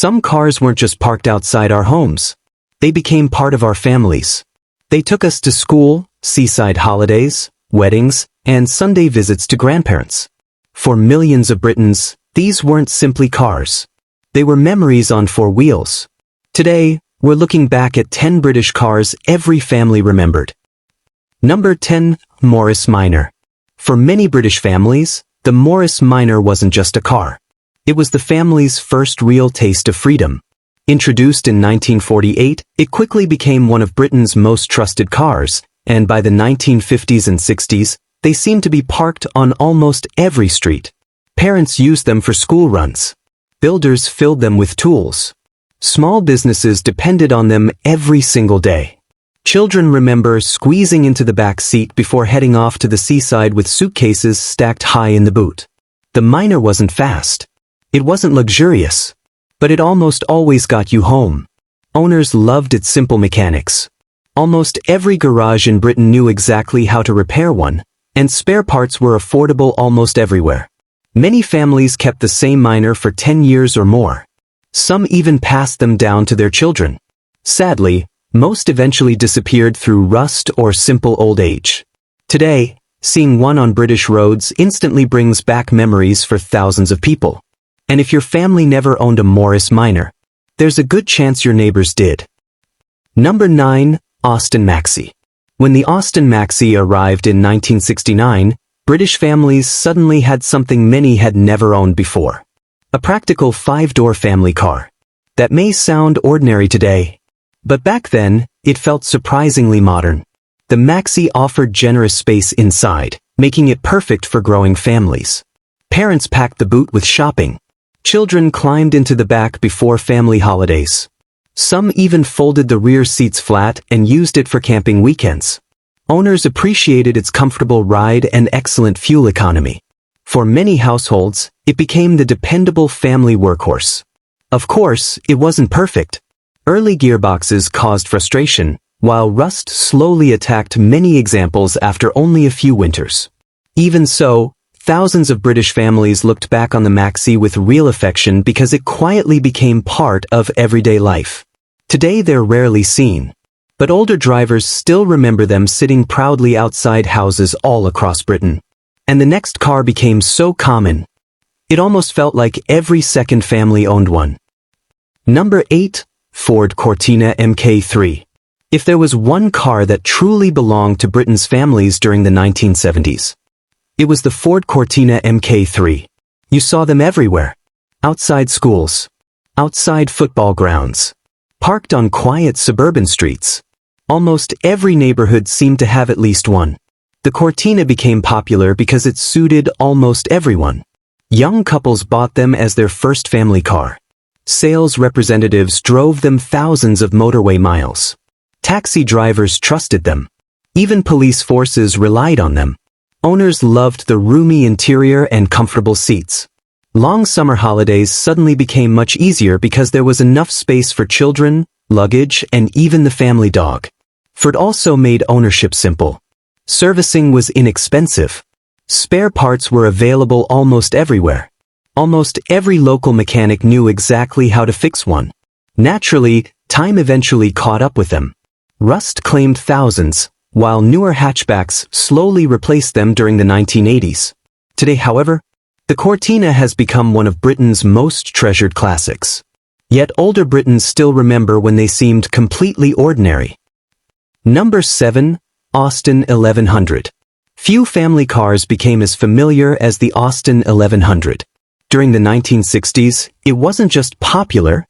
Some cars weren't just parked outside our homes. They became part of our families. They took us to school, seaside holidays, weddings, and Sunday visits to grandparents. For millions of Britons, these weren't simply cars. They were memories on four wheels. Today, we're looking back at 10 British cars every family remembered. Number 10. Morris Minor. For many British families, the Morris Minor wasn't just a car. It was the family's first real taste of freedom. Introduced in 1948, it quickly became one of Britain's most trusted cars, and by the 1950s and 60s, they seemed to be parked on almost every street. Parents used them for school runs. Builders filled them with tools. Small businesses depended on them every single day. Children remember squeezing into the back seat before heading off to the seaside with suitcases stacked high in the boot. The Minor wasn't fast. It wasn't luxurious. But it almost always got you home. Owners loved its simple mechanics. Almost every garage in Britain knew exactly how to repair one, and spare parts were affordable almost everywhere. Many families kept the same Minor for 10 years or more. Some even passed them down to their children. Sadly, most eventually disappeared through rust or simple old age. Today, seeing one on British roads instantly brings back memories for thousands of people. And if your family never owned a Morris Minor, there's a good chance your neighbors did. Number 9. Austin Maxi. When the Austin Maxi arrived in 1969, British families suddenly had something many had never owned before. A practical 5-door family car. That may sound ordinary today, but back then, it felt surprisingly modern. The Maxi offered generous space inside, making it perfect for growing families. Parents packed the boot with shopping. Children climbed into the back before family holidays. Some even folded the rear seats flat and used it for camping weekends. Owners appreciated its comfortable ride and excellent fuel economy. For many households, it became the dependable family workhorse. Of course, it wasn't perfect. Early gearboxes caused frustration, while rust slowly attacked many examples after only a few winters. Even so, thousands of British families looked back on the Maxi with real affection because it quietly became part of everyday life. Today they're rarely seen, but older drivers still remember them sitting proudly outside houses all across Britain. And the next car became so common, it almost felt like every second family owned one. Number 8. Ford Cortina Mk3. If there was one car that truly belonged to Britain's families during the 1970s, it was the Ford Cortina Mk3. You saw them everywhere. Outside schools. Outside football grounds. Parked on quiet suburban streets. Almost every neighborhood seemed to have at least one. The Cortina became popular because it suited almost everyone. Young couples bought them as their first family car. Sales representatives drove them thousands of motorway miles. Taxi drivers trusted them. Even police forces relied on them. Owners loved the roomy interior and comfortable seats. Long summer holidays suddenly became much easier because there was enough space for children, luggage, and even the family dog. Ford also made ownership simple. Servicing was inexpensive. Spare parts were available almost everywhere. Almost every local mechanic knew exactly how to fix one. Naturally, time eventually caught up with them. Rust claimed thousands, while newer hatchbacks slowly replaced them during the 1980s. Today, however, the Cortina has become one of Britain's most treasured classics. Yet older Britons still remember when they seemed completely ordinary. Number 7. Austin 1100. Few family cars became as familiar as the Austin 1100. During the 1960s, it wasn't just popular,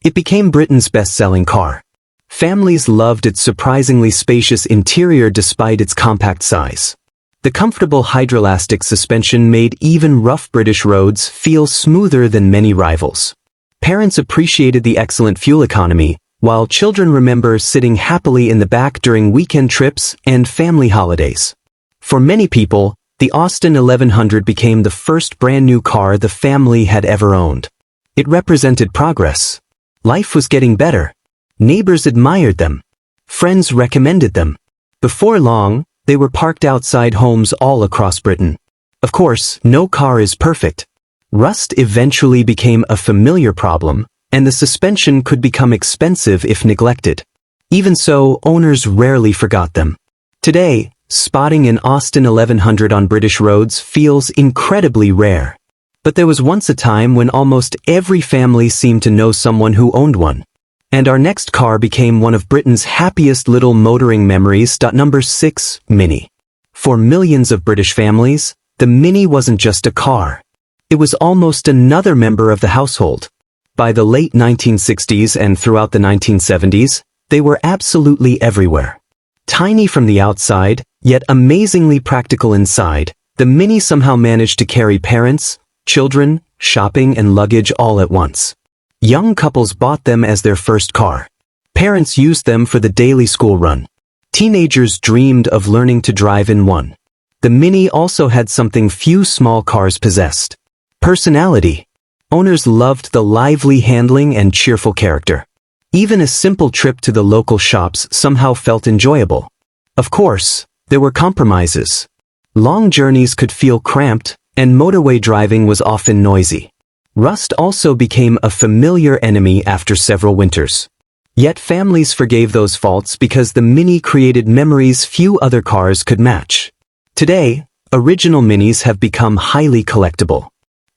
it became Britain's best-selling car. Families loved its surprisingly spacious interior despite its compact size. The comfortable hydroelastic suspension made even rough British roads feel smoother than many rivals. Parents appreciated the excellent fuel economy, while children remember sitting happily in the back during weekend trips and family holidays. For many people, the Austin 1100 became the first brand-new car the family had ever owned. It represented progress. Life was getting better. Neighbors admired them. Friends recommended them. Before long, they were parked outside homes all across Britain. Of course, no car is perfect. Rust eventually became a familiar problem, and the suspension could become expensive if neglected. Even so, owners rarely forgot them. Today, spotting an Austin 1100 on British roads feels incredibly rare. But there was once a time when almost every family seemed to know someone who owned one. And our next car became one of Britain's happiest little motoring memories. Number 6, Mini. For millions of British families, the Mini wasn't just a car. It was almost another member of the household. By the late 1960s and throughout the 1970s, they were absolutely everywhere. Tiny from the outside, yet amazingly practical inside, the Mini somehow managed to carry parents, children, shopping and luggage all at once. Young couples bought them as their first car. Parents used them for the daily school run. Teenagers dreamed of learning to drive in one. The Mini also had something few small cars possessed: personality. Owners loved the lively handling and cheerful character. Even a simple trip to the local shops somehow felt enjoyable. Of course, there were compromises. Long journeys could feel cramped, and motorway driving was often noisy. Rust also became a familiar enemy after several winters. Yet families forgave those faults because the Mini created memories few other cars could match. Today, original Minis have become highly collectible.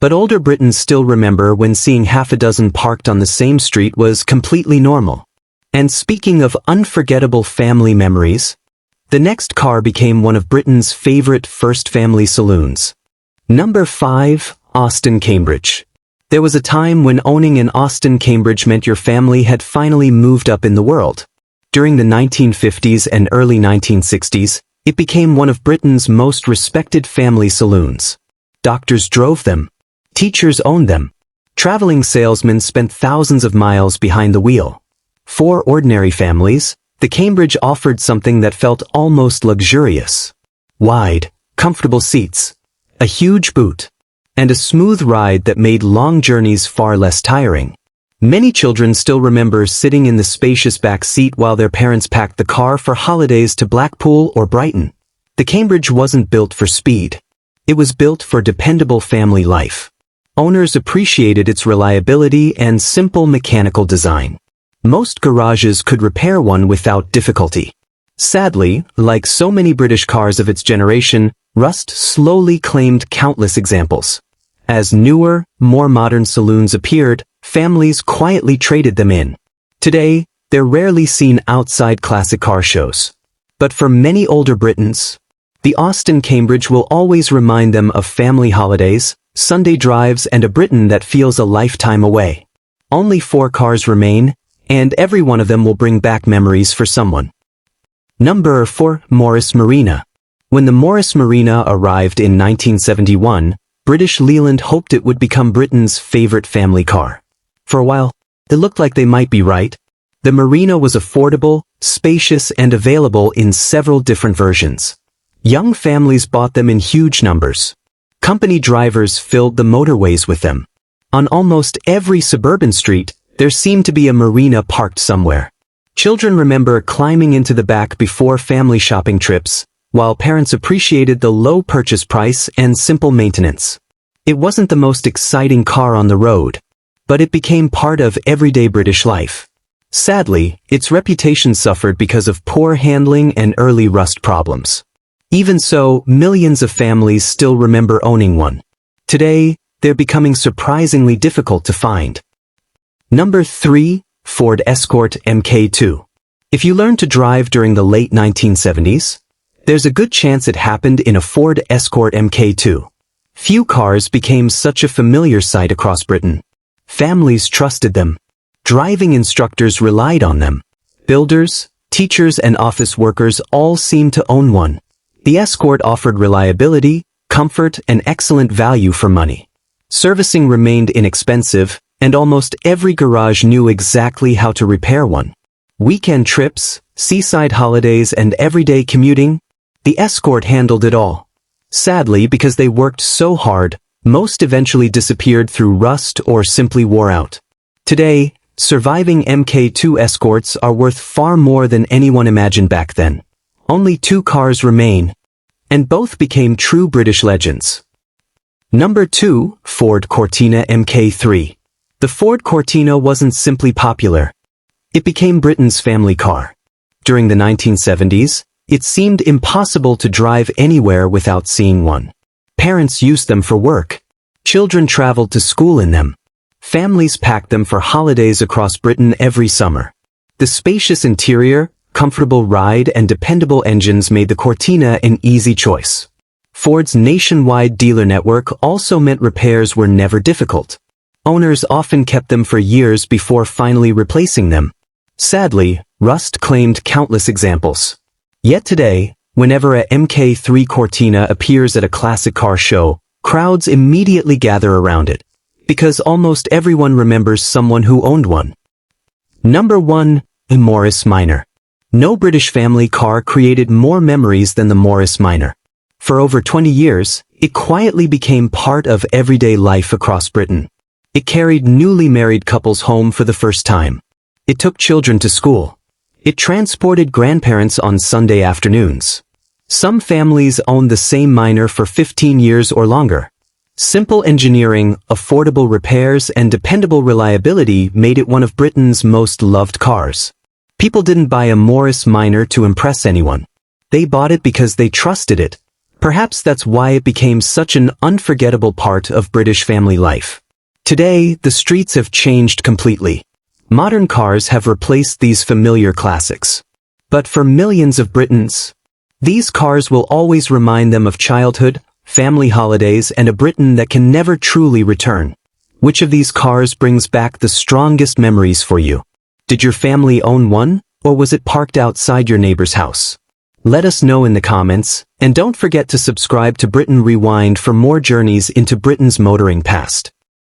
But older Britons still remember when seeing half a dozen parked on the same street was completely normal. And speaking of unforgettable family memories, the next car became one of Britain's favorite first family saloons. Number 5, Austin Cambridge. There was a time when owning an Austin Cambridge meant your family had finally moved up in the world. During the 1950s and early 1960s, it became one of Britain's most respected family saloons. Doctors drove them. Teachers owned them. Traveling salesmen spent thousands of miles behind the wheel. For ordinary families, the Cambridge offered something that felt almost luxurious. Wide, comfortable seats, a huge boot, and a smooth ride that made long journeys far less tiring. Many children still remember sitting in the spacious back seat while their parents packed the car for holidays to Blackpool or Brighton. The Cambridge wasn't built for speed. It was built for dependable family life. Owners appreciated its reliability and simple mechanical design. Most garages could repair one without difficulty. Sadly, like so many British cars of its generation, rust slowly claimed countless examples. As newer, more modern saloons appeared, families quietly traded them in. Today, they're rarely seen outside classic car shows. But for many older Britons, the Austin Cambridge will always remind them of family holidays, Sunday drives, and a Britain that feels a lifetime away. Only 4 cars remain, and every one of them will bring back memories for someone. Number 4, Morris Marina. When the Morris Marina arrived in 1971, British Leland hoped it would become Britain's favorite family car. For a while, it looked like they might be right. The Marina was affordable, spacious, and available in several different versions. Young families bought them in huge numbers. Company drivers filled the motorways with them. On almost every suburban street, there seemed to be a Marina parked somewhere. Children remember climbing into the back before family shopping trips, while parents appreciated the low purchase price and simple maintenance. It wasn't the most exciting car on the road, but it became part of everyday British life. Sadly, its reputation suffered because of poor handling and early rust problems. Even so, millions of families still remember owning one. Today, they're becoming surprisingly difficult to find. Number 3, Ford Escort Mk2. If you learned to drive during the late 1970s, there's a good chance it happened in a Ford Escort Mk2. Few cars became such a familiar sight across Britain. Families trusted them. Driving instructors relied on them. Builders, teachers, and office workers all seemed to own one. The Escort offered reliability, comfort, and excellent value for money. Servicing remained inexpensive, and almost every garage knew exactly how to repair one. Weekend trips, seaside holidays, and everyday commuting, the Escort handled it all. Sadly, because they worked so hard, most eventually disappeared through rust or simply wore out. Today, surviving Mk2 Escorts are worth far more than anyone imagined back then. Only 2 cars remain, and both became true British legends. Number 2, Ford Cortina Mk3. The Ford Cortina wasn't simply popular. It became Britain's family car. During the 1970s, it seemed impossible to drive anywhere without seeing one. Parents used them for work. Children traveled to school in them. Families packed them for holidays across Britain every summer. The spacious interior, comfortable ride, and dependable engines made the Cortina an easy choice. Ford's nationwide dealer network also meant repairs were never difficult. Owners often kept them for years before finally replacing them. Sadly, rust claimed countless examples. Yet today, whenever a Mk3 Cortina appears at a classic car show, crowds immediately gather around it, because almost everyone remembers someone who owned one. Number 1. The Morris Minor. No British family car created more memories than the Morris Minor. For over 20 years, it quietly became part of everyday life across Britain. It carried newly married couples home for the first time. It took children to school. It transported grandparents on Sunday afternoons. Some families owned the same Minor for 15 years or longer. Simple engineering, affordable repairs, and dependable reliability made it one of Britain's most loved cars. People didn't buy a Morris Minor to impress anyone. They bought it because they trusted it. Perhaps that's why it became such an unforgettable part of British family life. Today, the streets have changed completely. Modern cars have replaced these familiar classics. But for millions of Britons, these cars will always remind them of childhood, family holidays, and a Britain that can never truly return. Which of these cars brings back the strongest memories for you? Did your family own one, or was it parked outside your neighbor's house? Let us know in the comments, and don't forget to subscribe to Britain Rewind for more journeys into Britain's motoring past.